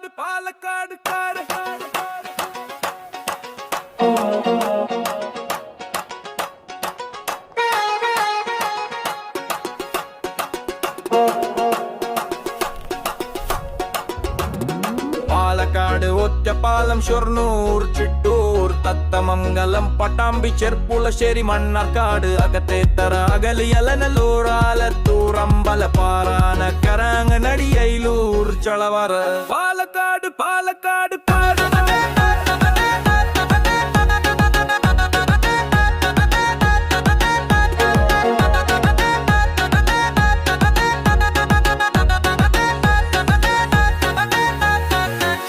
പാലക്കാട് കാട് പാലക്കാട് ഒറ്റപ്പാലം ഷൊർണൂർ ചിറ്റൂർ തത്തമംഗലം പട്ടാമ്പി ചെർപ്പുളശ്ശേരി മണ്ണാർക്കാട് അകത്തേത്തറ അകലി അലനല്ലൂർ ആലത്തൂർ അമ്പലപ്പാറാന കരാങ്ങനടി അയിലൂർ ചളവറ പാലക്കാട് പാലക്കാട്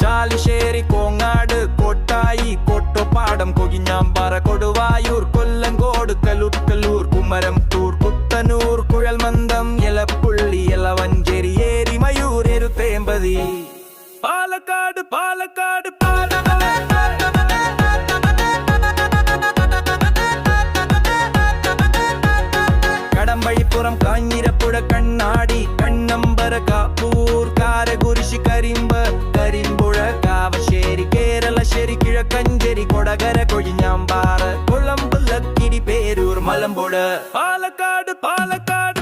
ചാലിശ്ശേരി കോങ്ങാട് കോട്ടായി കോട്ടോപ്പാടം കൊകിഞ്ഞാമ്പാറ കൊടുവായൂർ കൊല്ലങ്കോട് കലൂർ കുമരം തൂർ കുത്തനൂർ കുഴൽമന്ദം എലപ്പുള്ളി എലവഞ്ചേരി ഏരിമയൂർ എരുത്തേമ്പതി പാലക്കാട് പാലക്കാട് കടമ്പഴിപ്പുറം കാഞ്ഞിരപ്പുഴ കണ്ണാടി കണ്ണമ്പര കാപ്പൂർ കാരകുരിശി കരിമ്പുഴ കാവശ്ശേരി കേരളശ്ശേരി കിഴക്കഞ്ചേരി കൊടകര കൊഴിഞ്ഞാമ്പാറ കുളമ്പുലക്കിരി പേരൂർ മലമ്പുഴ പാലക്കാട് പാലക്കാട്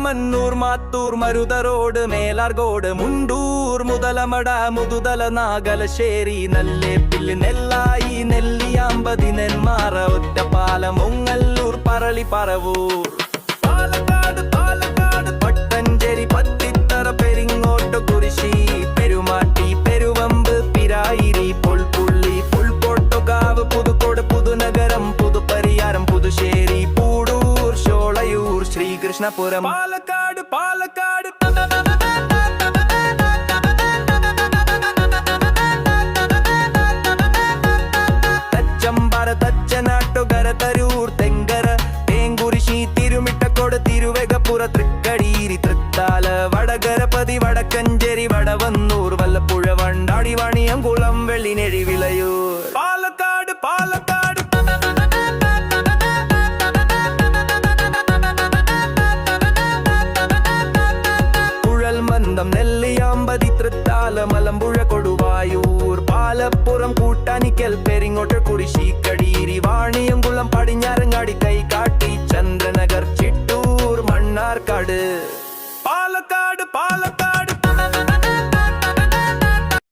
മന്നൂർ മാത്തൂർ മരുതറോഡ് മേലാർകോട് മുണ്ടൂർ മുതലമട മുതുതല നാഗലശ്ശേരി നല്ലേപ്പില് നെല്ലായി നെല്ലിയാമ്പതി നെന്മാറ ഒറ്റപ്പാലം ഒങ്ങല്ലൂർ പറളി പറവൂർ പാലക്കാട് പാലക്കാട് പട്ടഞ്ചേരി പത്തിത്തറ പെരിങ്ങോട്ട് കുരിശി പെരുമാട്ടി പെരുവമ്പ് പിരായിരി പൊൽപ്പുള്ളി പുൽക്കോട്ടുകാവ് പുതുക്കോട് പുതുനഗരം പുതുപരിയാരം പുതുശ്ശേരി പൂടൂർ ഷോളയൂർ ശ്രീകൃഷ്ണപുരം പാലക്കാട് പാലക്കാട് തച്ചമ്പറ തച്ചനാട്ടുകര തരൂർ തെങ്കര തേങ്കുരിശി തിരുമിട്ടക്കോട് തിരുവേഗപ്പുറ തൃക്കടീരി തൃത്താല വടകരപതി വടക്കഞ്ചേരി വടവന്നൂർ വല്ലപ്പുഴ വണ്ടാടി വാണിയംകുളം വെള്ളിനെഴി വിളയൂർ പാലക്കാട് പാലക്കാട് നെല്ലിയാമ്പതി തൃത്താല മലമ്പുഴ കൊടുവായൂർ പാലപ്പുറം കൂട്ടാനിക്കൽ പെരിങ്ങോട്ട് കുരിശി കടീരി വാണിയംകുളം പടിഞ്ഞാറങ്ങാടി കൈകാട്ടി ചന്ദ്രനഗർ ചിറ്റൂർ മണ്ണാർക്കാട്